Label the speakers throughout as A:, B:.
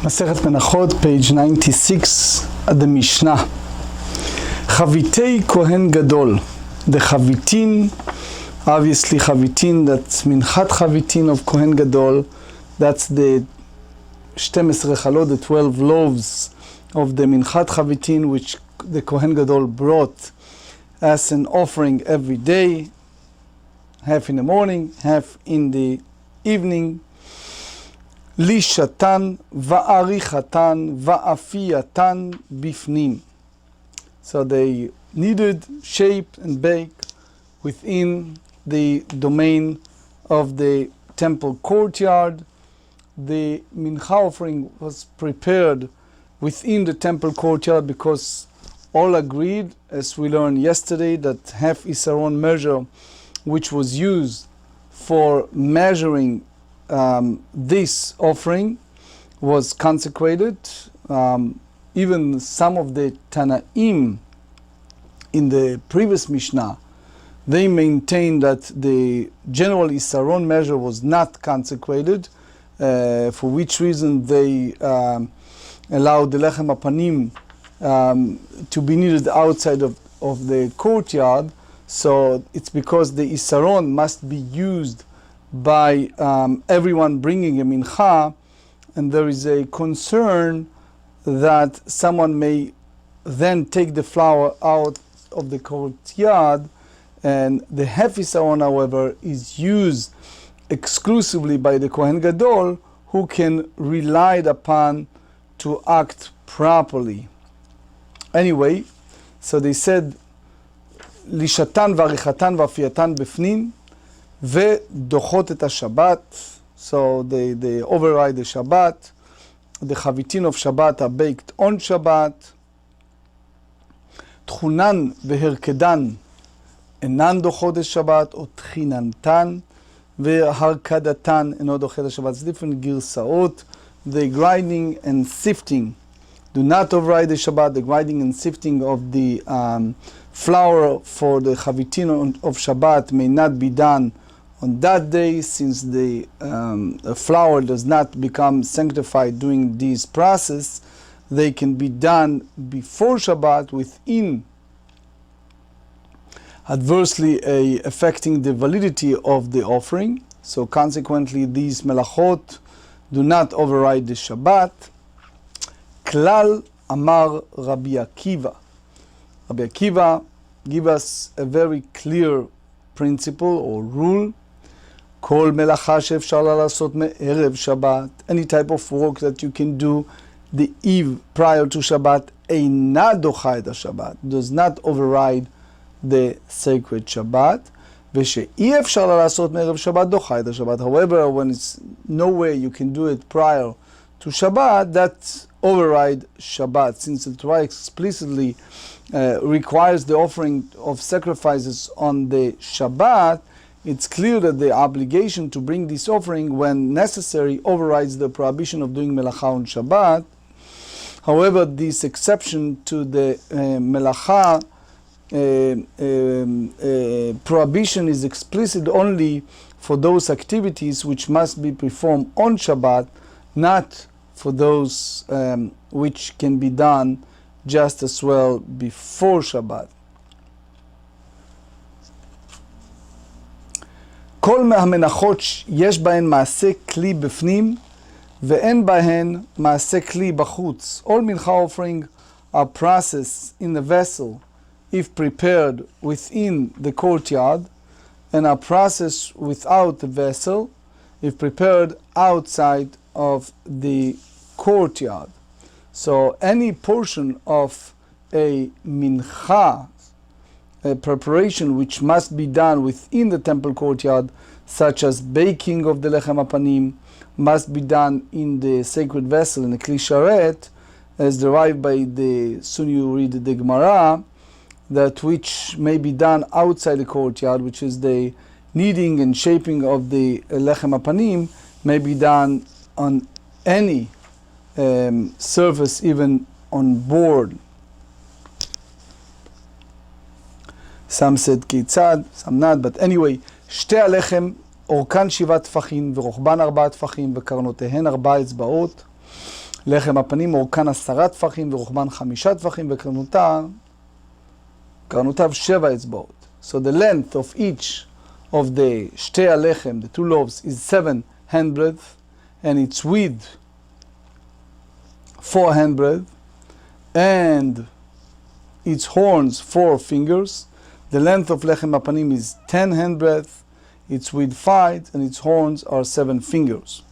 A: מסכת מנחות, page 96, the Mishnah. חביתי כהן גדול. The chavitin, obviously chavitin, that's מנחת chavitin of כהן גדול. That's the 12 חלות, the 12 loaves of the מנחת chavitin, which the כהן גדול brought as an offering every day, half in the morning, half in the evening. לישתן ועריכתן ואפייתן בפנים. So they needed, shape and bake within the domain of the temple courtyard. The mincha offering was prepared within the temple courtyard because all agreed, as we learned yesterday, that half isaron measure, which was used for measuring this offering, was consecrated. Even some of the Tanaim in the previous Mishnah, they maintained that the general isaron measure was not consecrated, for which reason they allowed the lechem apanim to be needed outside of the courtyard. So it's because the isaron must be used by everyone bringing a mincha, and there is a concern that someone may then take the flour out of the courtyard, and the half isaron, however, is used exclusively by the Kohen Gadol, who can rely upon to act properly. Anyway, so they said, לישתן ועריכתן ואפייתן בפנים, ודוחות את השבת, so they override the Shabbat. The chavitin of Shabbat are baked on Shabbat. תכונן והרכדן אינן דוחות את שבת, או תחיננתן, והרכדתן אינו דוחה את השבת. It's different גרסאות. The grinding and sifting do not override the Shabbat. The grinding and sifting of the flour for the chavitin of Shabbat may not be done on that day, since the flour does not become sanctified during this process. They can be done before Shabbat within adversely affecting the validity of the offering. So consequently, these melachot do not override the Shabbat. Klal Amar Rabbi Akiva. Rabbi Akiva give us a very clear principle or rule. כל מלאכה שאפשר לעשות מערב שבת, any type of work that you can do the eve prior to Shabbat, אינה דוחה את השבת, does not override the sacred Shabbat, ושאי אפשר לעשות מערב שבת דוחה את השבת. However, when it's no way you can do it prior to Shabbat, that override Shabbat, since the Torah explicitly requires the offering of sacrifices on the Shabbat. It's clear that the obligation to bring this offering when necessary overrides the prohibition of doing melacha on Shabbat. However, this exception to the melacha prohibition is explicit only for those activities which must be performed on Shabbat, not for those which can be done just as well before Shabbat. כל המנחות יש בהן מעשה כלי בפנים ואין בהן מעשה כלי בחוץ. All mincha offering are processed in the vessel if prepared within the courtyard, and are processed without the vessel if prepared outside of the courtyard. So any portion of a mincha, a preparation which must be done within the temple courtyard, such as baking of the lechem apanim, must be done in the sacred vessel, in the kli sharet, as derived by the, soon you read the Gemara, that which may be done outside the courtyard, which is the kneading and shaping of the lechem apanim, may be done on any surface, even on board. Some said כיצד, some not, but anyway, שתי הלחם אורכן 7 טפחים ורוחבן 4 טפחים וקרנותיהן 4 אצבעות. לחם הפנים אורכן 10 טפחים ורוחבן 5 טפחים וקרנותיו 7 אצבעות. So the length of each of the שתי הלחם, the 2 loaves, is 7 handbreadth, and its width 4 handbreadth, and its horns 4 fingers. The length of lechem hapanim is 10 handbreadth, its width 5, and its horns are 7 fingers.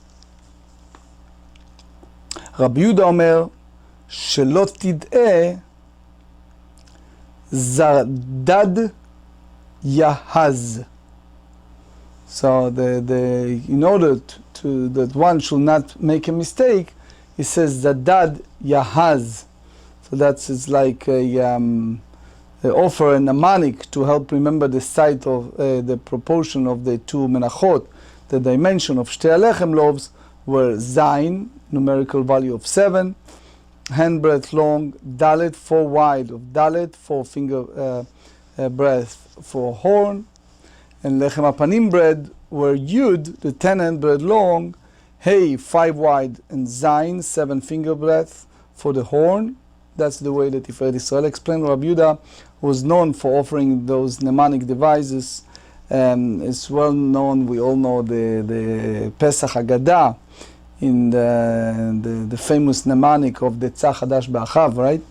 A: רבי יהודה אומר, שלא תדעה זרדד יהז. So in order to that one should not make a mistake, he says zadad yahaz. So that's like offer a mnemonic to help remember the site of the proportion of the 2 menachot. The dimension of שתי הלחם loaves were zayin, numerical value of 7, handbreadth long, dalet 4 wide of dalet, 4 finger breadth for horn, and lechem hapanim bread were yud, the 10 handbreadth long, hey 5 wide, and zayin 7 finger breadth for the horn. That's the way that Tiferet Israel explained. Rabbi Yehuda was known for offering those mnemonic devices. It's well known, we all know the Pesach Haggadah in the famous mnemonic of the Tzach Hadash Ba'achav, right?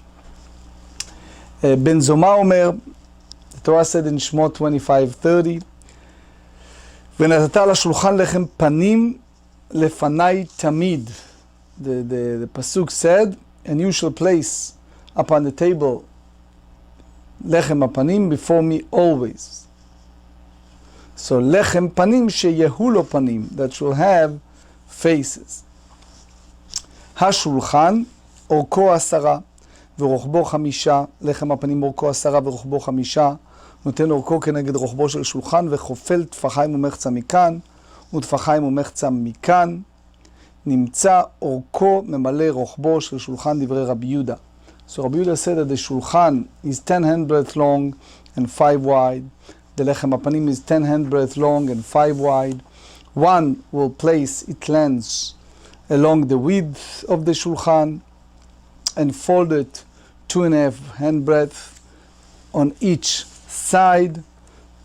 A: Ben Zoma Omer, the Torah said in Shmot 25:30, ונתת לשולחן לחם פנים לפני תמיד. The Pasuk said, and you shall place upon the table lechem hapanim before me always. So lechem panim sheyehu lo panim, that shall have faces. השולחן אורכו 10 ורוחבו 5, לחם הפנים אורכו 10 ורוחבו 5, נותן אורכו כנגד רוחבו של שולחן וחופל טפחיים ומחצה מכאן וטפחיים ומחצה מכאן. נמצא אורכו ממלא רוחבו של שולחן דברי רבי יהודה. So Rabbi Yehuda said that the shulchan is 10 handbreadth long and 5 wide. The lechem hapanim is 10 handbreadth long and 5 wide. One will place its length along the width of the shulchan and fold it 2.5 handbreadth on each side.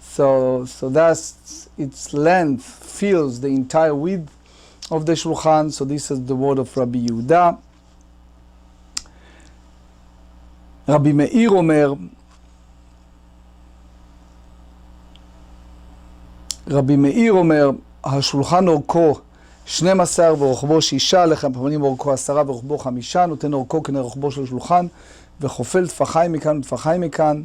A: So that's its length fills the entire width of the shulchan. So this is the word of Rabbi Yehuda. Rabbi Meir Omer, השולחן אורכו 12 ורוחבו 6, לחם הפנים אורכו 10 ורוחבו 5, נותן אורכו כרוחבו של שולחן, וחופל טפחיים מכאן וטפחיים מכאן,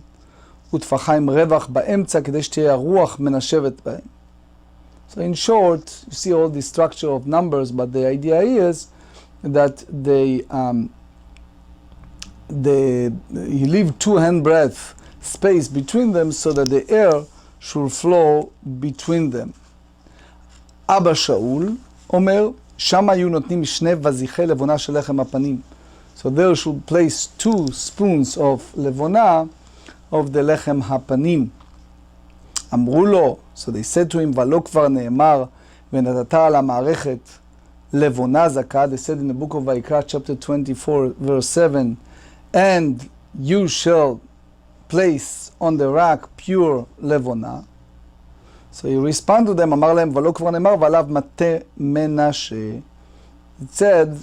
A: וטפחיים רווח באמצע, כדי שתהיה הרוח מנשבת בהם. So in short, you see all the structure of numbers, but the idea is that you leave 2 handbreadth space between them so that the air should flow between them. אבא שאול אומר, שם היו נותנים 2 וזיחי לבונה של לחם הפנים. So there should place 2 spoons of לבונה of the לחם הפנים. אמרו לו, so they said to him, ולא כבר נאמר, ונתת על המערכת לבונה זכה. They said in the book of Vayikra, chapter 24, verse 7, and you shall place on the rack pure לבונה. So he responded to them, אמר להם, ולא כבר נאמר, ועליו מטה מנשה. It said,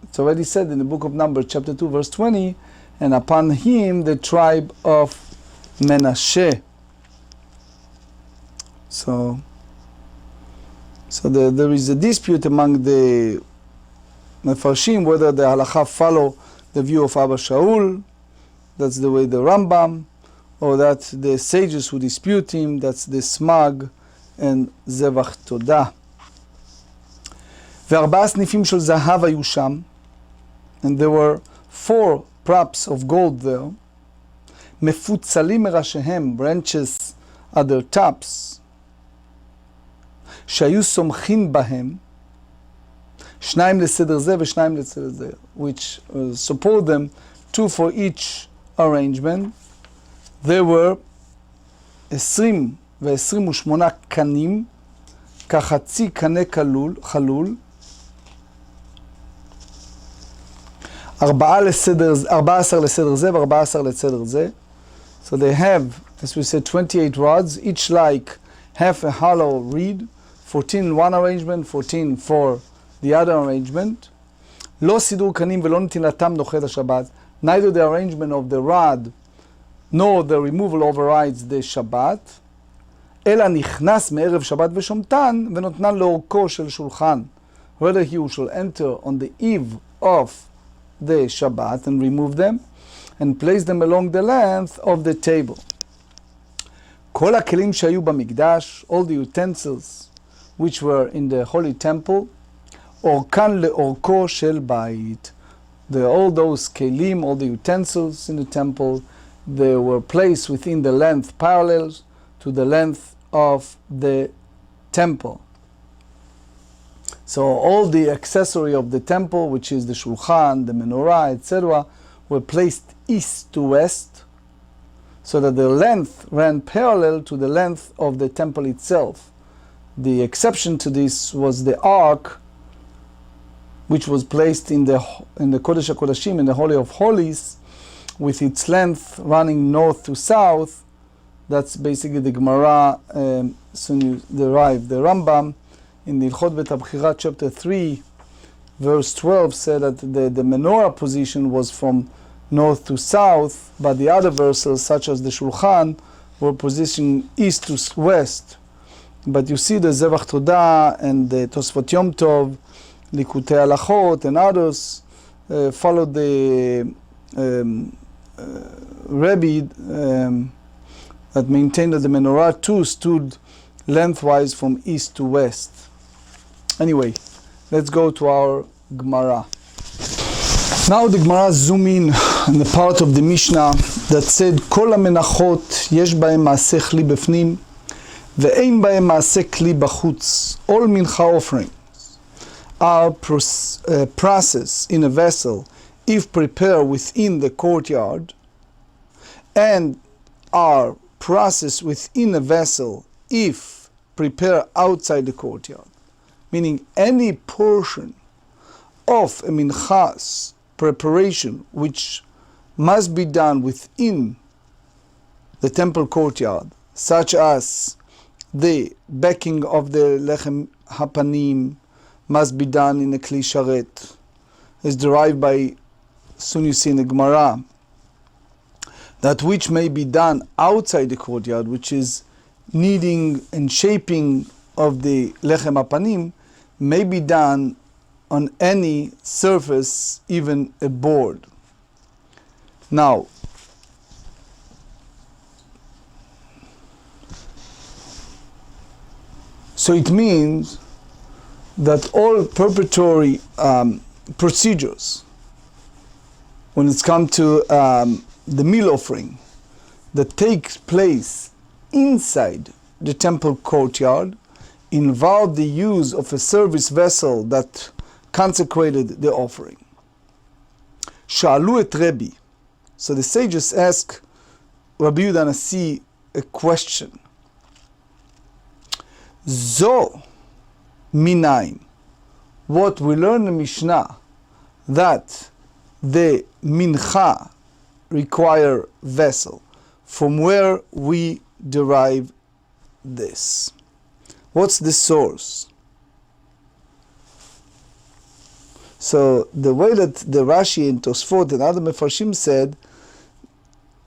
A: it's already said in the book of Numbers, chapter 2, verse 20, and upon him the tribe of Menashe. So there is a dispute among the Mefarshim whether the halacha follow the view of Abba Shaul, that's the way the Rambam, or that the sages who dispute him, that's the Smag and Zevach Todah. ו4 סניפים של זהב היו שם, and there were 4 props of gold there, מפוצלים מראשיהם, branches at their tops, שהיו סומכים בהם, 2 לסדר זה ו2 לסדר זה, which support them, 2 for each arrangement. There were 20 ו28 קנים, כחצי קנה חלול, 14 לסדר זה ו14 לסדר זה. So they have, as we said, 28 rods, each like half a hollow reed, 14 in one arrangement, 14 for the other arrangement. לא סידור קנים ולא נטילתם דוחה את השבת. Neither the arrangement of the rod nor the removal overrides the Shabbat. אלא נכנס מערב שבת ושומתן ונותנן לאורכו של שולחן. Whether he shall enter on the eve of the Shabbat and remove them and place them along the length of the table. כל הכלים שהיו במקדש, all the utensils which were in the holy temple, אורכן לאורכו של בית. All those kelim, all the utensils in the temple, they were placed within the length parallels to the length of the temple. So all the accessory of the temple, which is the shulchan, the menorah, etc., were placed east to west, so that the length ran parallel to the length of the temple itself. The exception to this was the ark, which was placed in the Kodesh Kodashim, in the Holy of Holies, with its length running north to south. That's basically the Gemara, soon you derive the Rambam, in the Ilchot Betabchira, chapter 3, verse 12, said that the menorah position was from north to south, but the other verses, such as the Shulchan, were positioned east to west. But you see the Zevach Todah and the Tosfot Yom Tov, Likutei Halachot and others followed the Rebbe that maintained that the menorah too stood lengthwise from east to west. Anyway, let's go to our Gemara. Now the Gemara zoom in the part of the Mishnah that said כל המנחות יש בהם מעשה כלי בפנים ואין בהם מעשה כלי בחוץ. All mincha offerings are processed in a vessel if prepared within the courtyard, and are processed within a vessel if prepared outside the courtyard. Meaning any portion of a minchas preparation which must be done within the temple courtyard, such as the baking of the lechem hapanim, must be done in a kli sharet, is derived by, soon you see in the Gemara, that which may be done outside the courtyard, which is kneading and shaping of the lechem hapanim, may be done on any surface, even a board. Now, so it means that all preparatory procedures, when it's come to the meal offering that takes place inside the temple courtyard, involve the use of a service vessel that consecrated the offering. Sha'alu et Rebbe. So the sages ask Rabbi Yehuda Nasi a question. Zo minayin. What we learn in Mishnah, that the mincha require vessel. From where we derive this? What's the source? So the way that the Rashi and Tosfot and other Mefarshim said,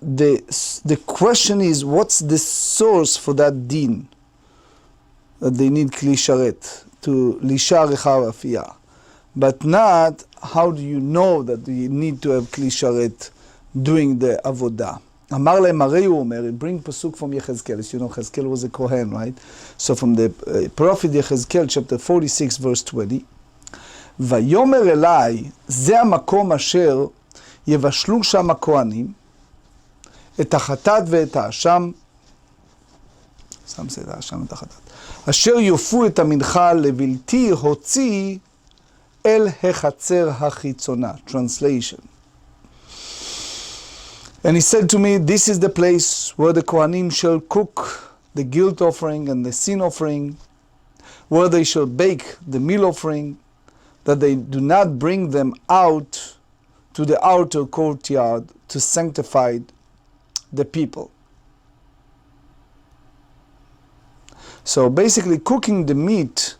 A: the question is, what's the source for that din? That they need kli sharet to lisha recha afiyah, but not how do you know that you need to have kli sharet doing the avodah. Amar lehem harei hu omer, bring pasuk from Yechezkel. As you know, Yechezkel was a Kohen, right? So from the prophet Yechezkel, chapter 46, verse 20, ויאמר אליי, זה המקום אשר יבשלו שם הכהנים, את החטאת ואת האשם, שם זה את האשם ואת החטאת, אשר יופו את המנחה לבלתי הוציא אל החצר החיצונה. Translation. And he said to me, this is the place where the Kohanim shall cook the guilt offering and the sin offering, where they shall bake the meal offering, that they do not bring them out to the outer courtyard to sanctify the people. So basically, cooking the meat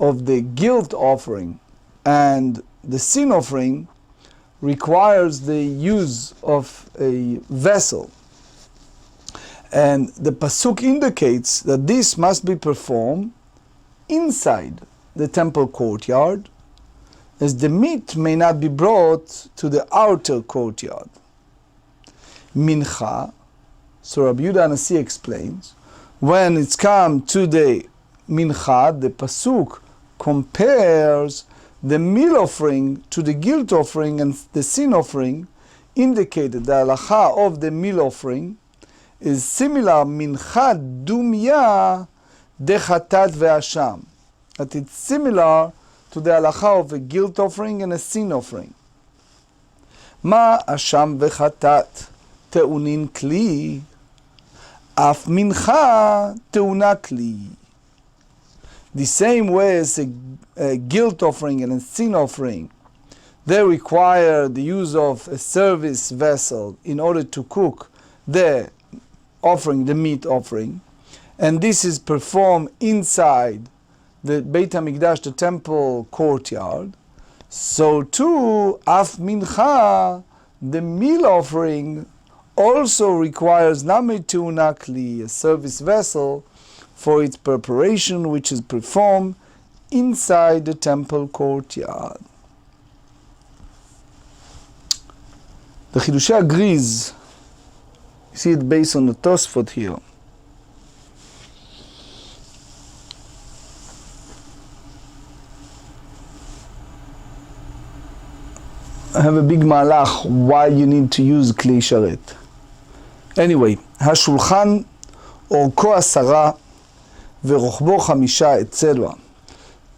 A: of the guilt offering and the sin offering requires the use of a vessel. And the pasuk indicates that this must be performed inside the temple courtyard, as the meat may not be brought to the outer courtyard. Mincha, so Rabbi Yehuda Nasi explains, when it's come to the mincha, the pasuk compares the meal offering to the guilt offering and the sin offering, indicated the halacha of the meal offering is similar mincha dumya dechatat ve'asham, that it's similar to the halacha of a guilt offering and a sin offering. Ma asham vechatat teunin kli, af mincha teuna kli. The same way as a guilt offering and a sin offering, they require the use of a service vessel in order to cook the offering, the meat offering, and this is performed inside the Beit HaMikdash, the temple courtyard. So too, af mincha, the meal offering, also requires nami teuna kli, a service vessel, for its preparation, which is performed inside the temple courtyard. The Chidushei agrees. You see it based on the Tosfot here. I have a big malach why you need to use kli sharet. Anyway, השולחן אורכו 10 ורוחבו 5, etc.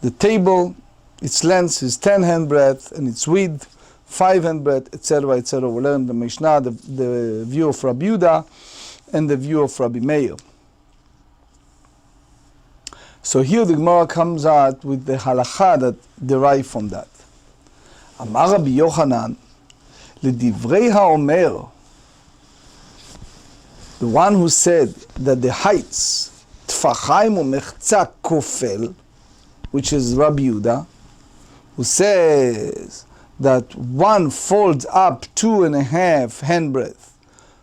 A: The table, its length is 10 handbreadth and its width 5 handbreadth, etc., etc. We'll learn the Mishnah, the view of Rabbi Yehuda and the view of Rabbi Meir. So here the Gemara comes out with the halacha that derive from that. Amar Rabbi Yochanan, לדברי האומר, the one who said that the heights, טפחיים ומחצה כופל, which is Rabbi Yehuda, who says that one folds up 2.5 handbreadth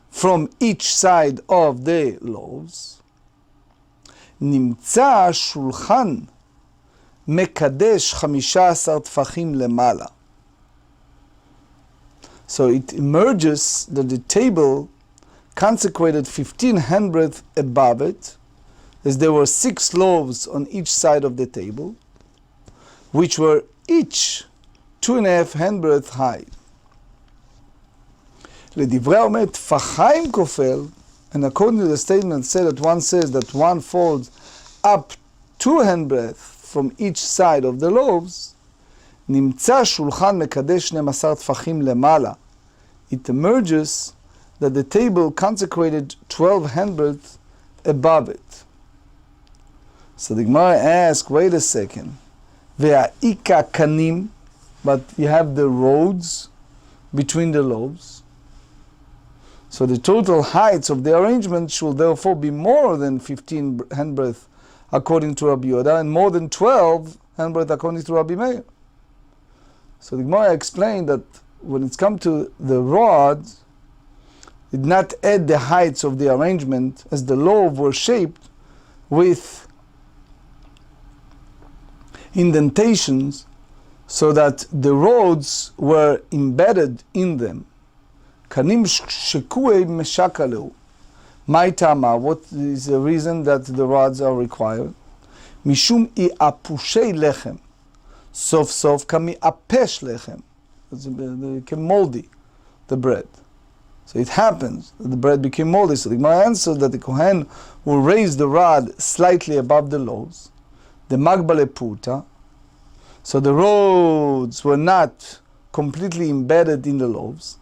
A: from each side of the loaves, נמצא שולחן מקדש 15 טפחים למעלה. So it emerges that the table consecrated 15 handbreadth above it, as there were 6 loaves on each side of the table, which were each 2.5 handbreadth high. לדברי האומר טפחיים כופל, and according to the statement said that one says that one folds up 2 handbreadth from each side of the loaves, נמצא שולחן מקדש 12 טפחים למעלה. It emerges that the table consecrated 12 handbreadth above it. So the Gemara asks, wait a second, והאיקה קנים, but you have the roads between the loaves. So the total heights of the arrangement should therefore be more than 15 handbreadth according to Rabbi Yehuda and more than 12 handbreadth according to Rabbi Meir. So the Gemara explained that when it's come to the rods, it did not add the heights of the arrangement, as the loaves were shaped with indentations so that the rods were embedded in them. Kanim shekuei meshakaleu. My tama, what is the reason that the rods are required? Mishum I apushei lechem. Sof sof kami apesh lechem. They became moldy, the bread. So it happens that the bread became moldy. So the Gemara answered that the Kohen will raise the rod slightly above the loaves, the magbale puta, so the rods were not completely embedded in the loaves,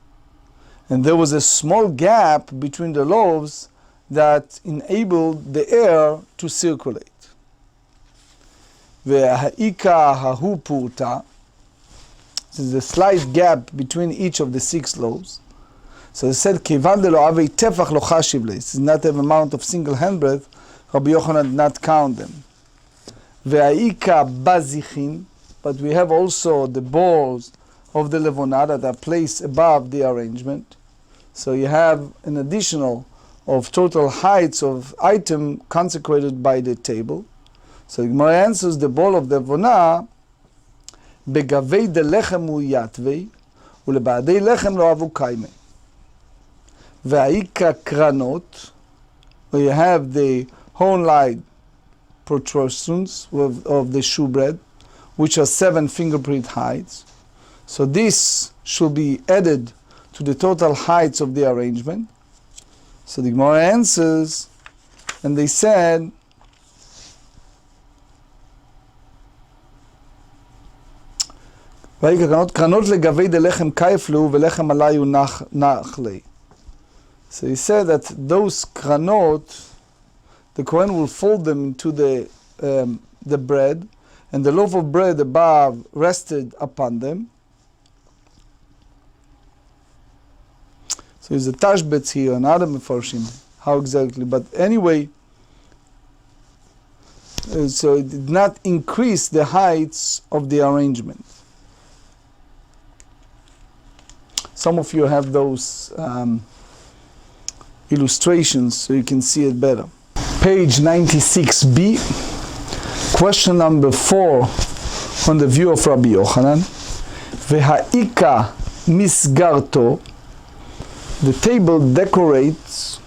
A: and there was a small gap between the loaves that enabled the air to circulate. Ve'ha'ika hahu puta. There's a slight gap between each of the 6 loaves. So they said, Kivan de lo avei tefach lo chashiv le. This is not an amount of single handbreadth. Rabbi Yochanan did not count them. Ve'aika bazichin, but we have also the balls of the levona that are placed above the arrangement. So you have an additional of total heights of item consecrated by the table. So the Gemara answers the ball of the levona begavei de lechem u yatvei ulebadei lechem lo avu kaime. Ve'aika kranot, where you have the horn-like protrusions of the showbread, which are 7 fingerprint heights. So this should be added to the total heights of the arrangement. So the Gemara answers, and they said, קרנות לגבי דלחם קייפלו ולחם עליו נחלי. So he said that those kranot, the Kohen will fold them into the bread, and the loaf of bread above rested upon them. So there's a tashbetz here, and other mefarshim, how exactly, but anyway, so it did not increase the heights of the arrangement. Some of you have those illustrations so you can see it better. Page 96b, question number 4 on the view of Rabbi Yochanan. V'ha'ika misgarto, the table decorates,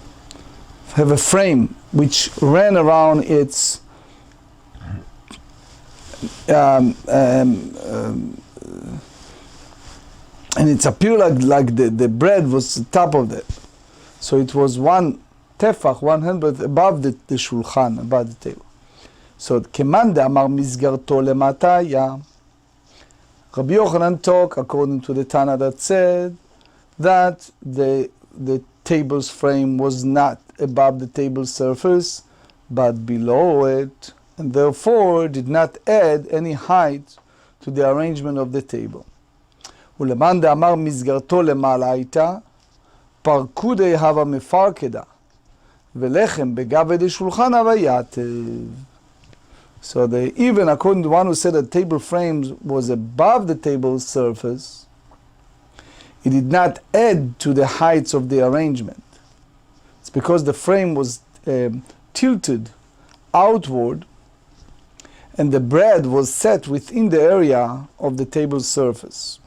A: have a frame which ran around its and it appeared like the bread was the top of it. So it was 1 tefach, 1 handbreadth above the shulchan, above the table. So keman de amar misgarto lemata ya. Rabbi Yochanan talk according to the Tana that said that the table's frame was not above the table surface, but below it, and therefore did not add any height to the arrangement of the table. ולמאן דאמר מסגרתו למעלה הייתה, פרקודי הווה מפרקדה, ולחם בגבי דשולחן הווה יתב. So even according to one who said that table frame was above the table surface, it did not add to the heights of the arrangement. It's because the frame was tilted outward, and the bread was set within the area of the table surface.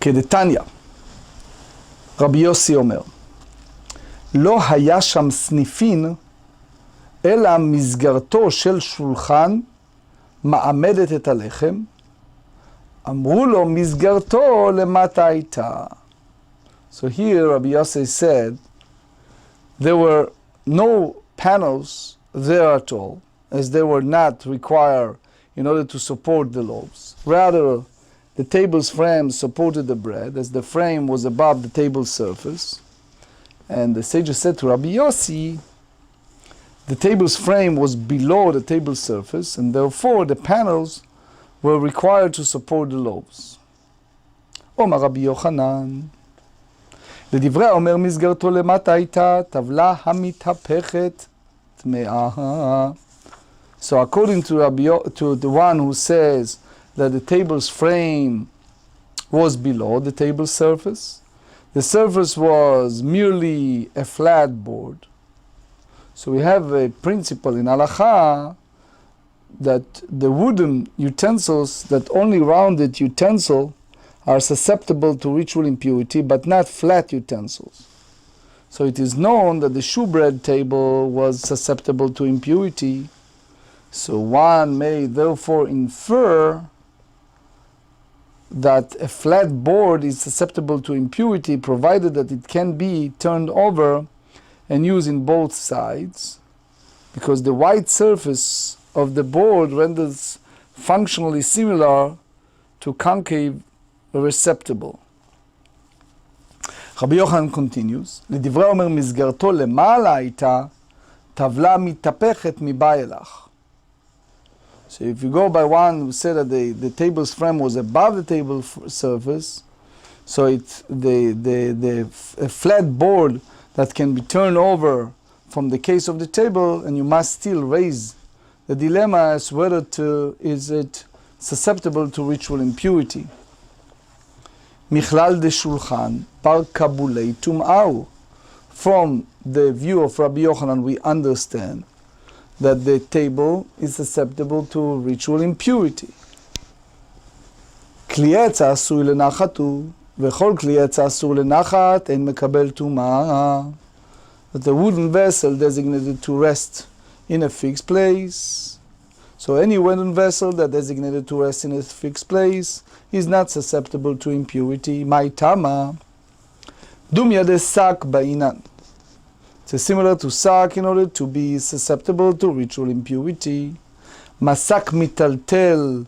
A: כדתניא, רבי יוסי אומר, לא היה שם סניפין, אלא מסגרתו של שולחן מעמדת את הלחם, אמרו לו מסגרתו למטה הייתה. So here Rabbi Yossi said, there were no panels there at all, as they were not required in order to support the loaves. Rather, the table's frame supported the bread, as the frame was above the table's surface. And the sages said to Rabbi Yossi, the table's frame was below the table's surface, and therefore the panels were required to support the loaves. Omer Rabbi Yochanan, לדברי האומר מסגרתו למטה הייתה טבלה המתהפכת טמאה. So according to the one who says that the table's frame was below the table surface, the surface was merely a flat board. So we have a principle in halacha that the wooden utensils, that only rounded utensil are susceptible to ritual impurity, but not flat utensils. So it is known that the showbread table was susceptible to impurity. So one may therefore infer that a flat board is susceptible to impurity, provided that it can be turned over and used in both sides, because the white surface of the board renders functionally similar to concave receptacle. Rabbi Yochanan continues, לדברי אומר מסגרתו למעלה הייתה טבלה מתהפכת מבאילך. So if you go by one who said that the table's frame was above the table surface, so it's a flat board that can be turned over from the case of the table, and you must still raise the dilemma as whether is it susceptible to ritual impurity. Michlal de shulchan par kabulei tum'au. From the view of Rabbi Yochanan, we understand that the table is susceptible to ritual impurity. כלי עץ אסור לנחת הוא, וכל כלי עץ אסור לנחת אין מקבל טומאה. That the wooden vessel designated to rest in a fixed place. So any wooden vessel that designated to rest in a fixed place is not susceptible to impurity. My tama. Dumya de sak ba'inan. It's similar to sak in order to be susceptible to ritual impurity. Masak mitaltel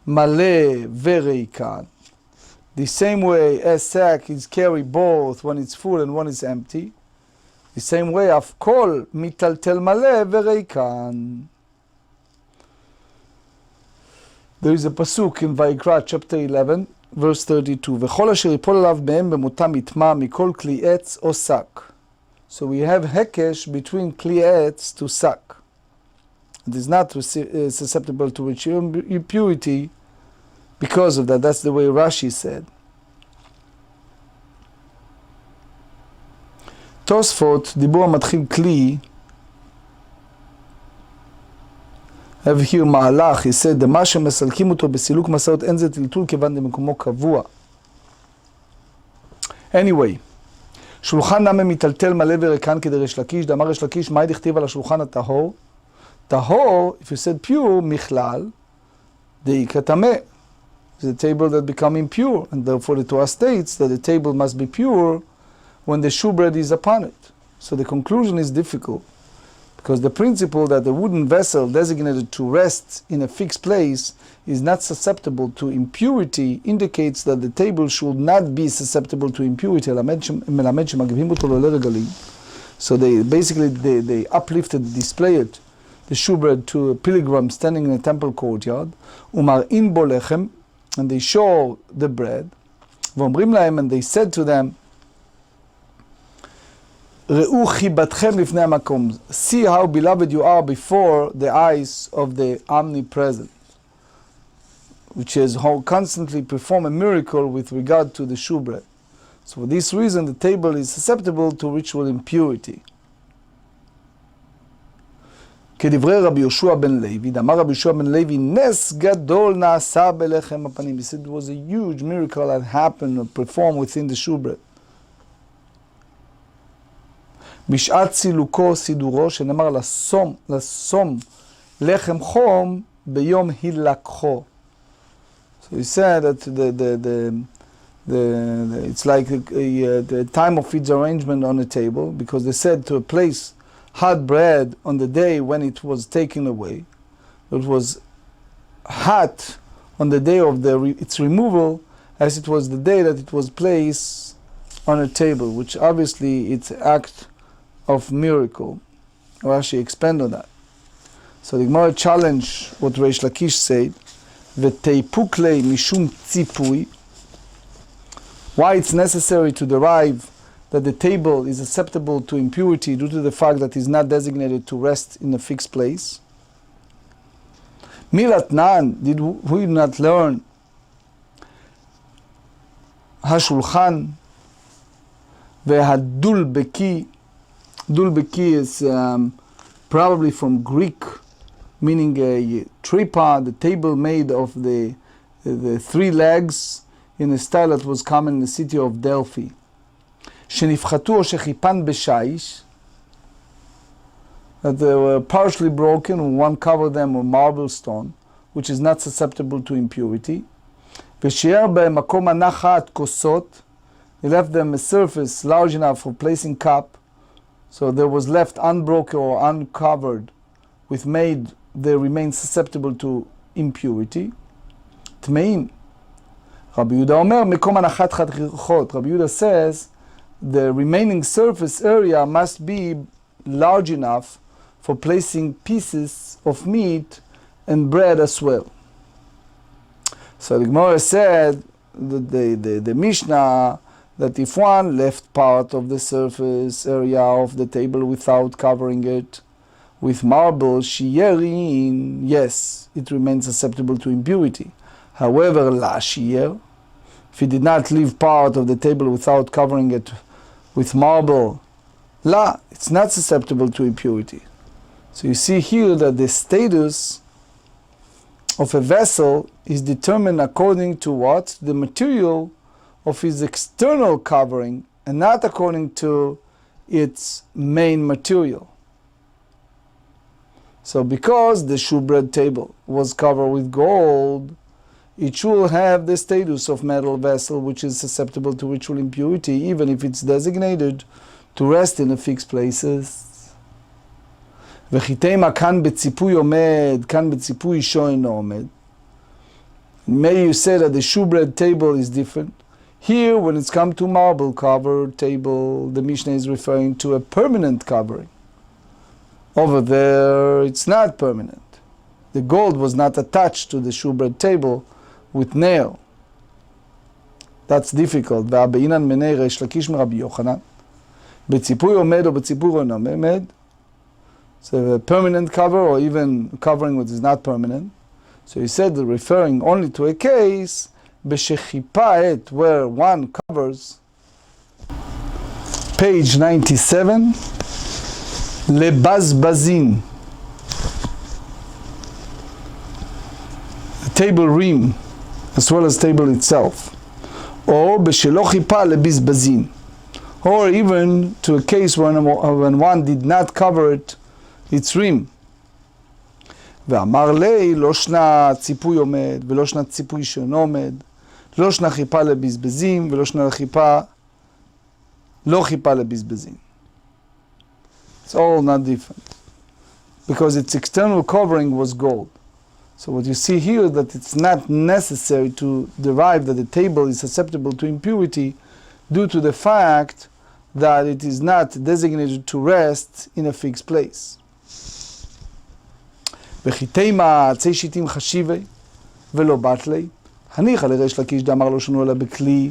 A: male vereikan. The same way a sack is carried both when it's full and when it's empty. The same way of kol mitaltel male vereikan. There is a pasuk in Vayikra chapter 11 verse 32. וכל אשר ייפול עליו מהם במותם יטמע מכל כלי עץ או שק. So we have hekesh between kli etz to sak. It is not susceptible to ritual impurity because of that. That's the way Rashi said. Tosfot, דיבור המתחיל כלי, have here מהלך, he said, מה שמסלקים אותו בסילוק מסעות אין זה טלטול כיוון דמקומו קבוע. Anyway, שולחן נמה מיטלטל מלא וריקן כדריש לקיש, דאמר ריש לקיש, מה דכתיב על השולחן הטהור? טהור, if you said pure, מכלל, דאיקרא טמא. It's a table that become impure, and therefore the Torah states that the table must be pure when the showbread is upon it. So the conclusion is difficult, because the principle that the wooden vessel designated to rest in a fixed place is not susceptible to impurity indicates that the table should not be susceptible to impurity. So they uplifted, displayed the showbread to a pilgrim standing in a temple courtyard. And they show the bread. And they said to them, see how beloved you are before the eyes of the omnipresent, which is how constantly perform a miracle with regard to the showbread. So for this reason the table is susceptible to ritual impurity. כדברי רבי יהושע בן לוי, דאמר רבי יהושע בן לוי, נס גדול נעשה בלחם הפנים. He said it was a huge miracle that happened or performed within the showbread. בשעת סילוקו סידורו, שנאמר לשום לחם חום ביום הילקחו. So he said that it's like the time of its arrangement on the table, because they said to place hot bread on the day when it was taken away. It was hot on the day of its removal, as it was the day that it was placed on a table, which obviously it's an act of miracle. Rashi expand on that. So the Gemara challenge what Reish Lakish said, v'teipuk lei mishum tzipui. Why it's necessary to derive that the table is susceptible to impurity due to the fact that it's not designated to rest in a fixed place. Miratnan, did we not learn Hashulchan ve'hadul beki? Dul beki is probably from Greek, meaning a tripod, the table made of the three legs in a style that was common in the city of Delphi. שנפחתו או שחיפן בשיש, that they were partially broken and one covered them with marble stone, which is not susceptible to impurity. ושיער בהם מקום הנחת כוסות, he left them a surface large enough for placing cup, so there was left unbroken or uncovered, which made they remain susceptible to impurity. טמאים. רבי יהודה אומר, מקום הנחת חתיכות. Rabbi Yehuda says, the remaining surface area must be large enough for placing pieces of meat and bread as well. So the Gemara said, the Mishnah, that if one left part of the surface area of the table without covering it with marble, shiyerin, yes, it remains susceptible to impurity. However, la shiyer, if he did not leave part of the table without covering it with marble, la, it's not susceptible to impurity. So you see here that the status of a vessel is determined according to what? The material of his external covering, and not according to its main material. So because the showbread table was covered with gold, it should have the status of metal vessel, which is susceptible to ritual impurity, even if it's designated to rest in a fixed places. וחיתימה כאן בציפוי עומד, כאן בציפוי שאינו עומד. May you say that the showbread table is different. Here, when it's come to marble covered table, the Mishnah is referring to a permanent covering. Over there, it's not permanent. The gold was not attached to the showbread table with nail. That's difficult. והבעינן מני ריש לקיש מרבי יוחנן. בציפוי עומד או בציפוי אינו עומד. So a permanent cover, or even covering which is not permanent. So he said, referring only to a case, בשכיפה את, where one covers, page 97, לבזבזין, the table rim, as well as table itself, or בשלא חיפה לבזבזין, or even to a case when one did not cover its rim. ואמר לי, לא שנה ציפוי עומד, ולא שנה ציפוי שאינו עומד, לא שנה חיפה לבזבזים, ולא שנה לא חיפה לבזבזים. It's all not different. Because its external covering was gold. So what you see here is that it's not necessary to derive that the table is susceptible to impurity due to the fact that it is not designated to rest in a fixed place. וחיתימה עצי שיטים חשיבי ולא בטלי, הניחא לריש לקיש דאמר לא שונו אלא בכלי,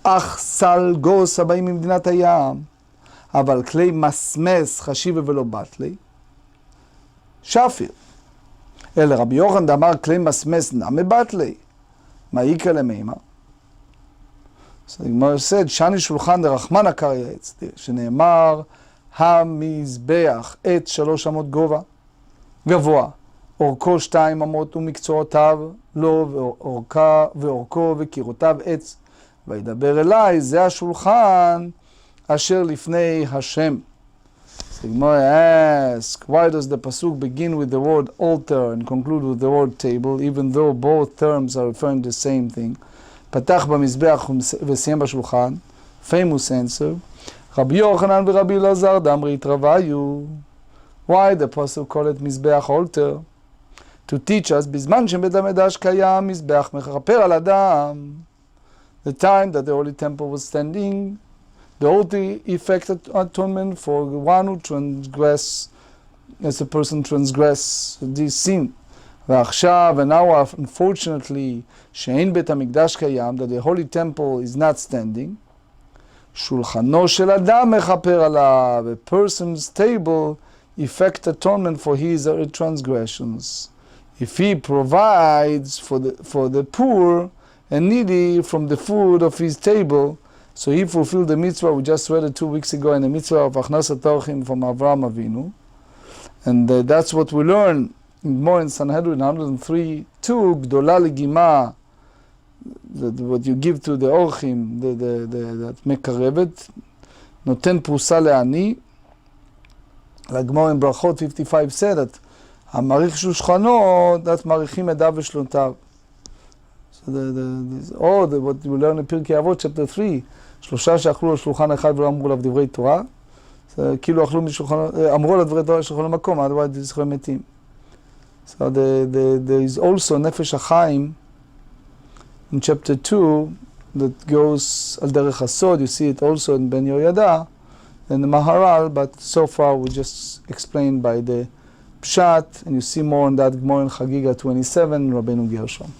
A: אך סל גוס הבאים ממדינת הים, אבל כלי מסמס חשיבי ולא בטלי, שפיר. אלא רבי יוחנן דאמר כלי מסמס נמי בטלי, מה איקרא למימה? So the Gemara said, שני שולחן דרחמנא קריא עץ, שנאמר, המזבח עץ 3 אמות גבוה, אורכו 2 אמות ומקצועותיו, לו ואורכו וקירותיו עץ, וידבר אליי, זה השולחן אשר לפני השם. So the Gemara asks, why does the pasuk begin with the word altar and conclude with the word table, even though both terms are referring to the same thing? פתח במזבח וסיים בשולחן. Famous answer. רבי יוחנן ורבי אלעזר דאמרי התרוויו. Why the pasuk call it מזבח altar? To teach us, בזמן שבית המקדש קיים, מזבח מכפר על אדם. The time that the holy temple was standing, the only effected atonement for one who transgress, as a person transgress this sin. ועכשיו, and now unfortunately, שאין בית המקדש קיים, that the holy temple is not standing, שולחנו של אדם מכפר עליו, a person's table effect atonement for his transgressions. If he provides for the poor and needy from the food of his table, so he fulfilled the mitzvah we just read it 2 weeks ago in the mitzvah of Achnasat Orchim from Avraham Avinu, and that's what we learn more in Sanhedrin 103:2, Gdola Legima, what you give to the Orchim, that mekarevet, noten prusa le'ani. Like more in Brachot 55 said that המעריך שולחנו, that מעריכים ידיו ושלונותיו. So what we learn in פרקי אבות, chapter 3, 3 שאכלו על שולחן אחד ולא אמרו עליו דברי תורה, כאילו אכלו משולחנו, אמרו עליו דברי תורה שולחנו למקום, otherwise זכרם מתים. So there is also Nefesh HaChaim in chapter 2 that goes al derech hasod. You see it also in Ben Yoyada and the Maharal, but so far we just explained by the Pshat, and you see more on that Gemara in Chagiga 27, Rabbeinu Gershom.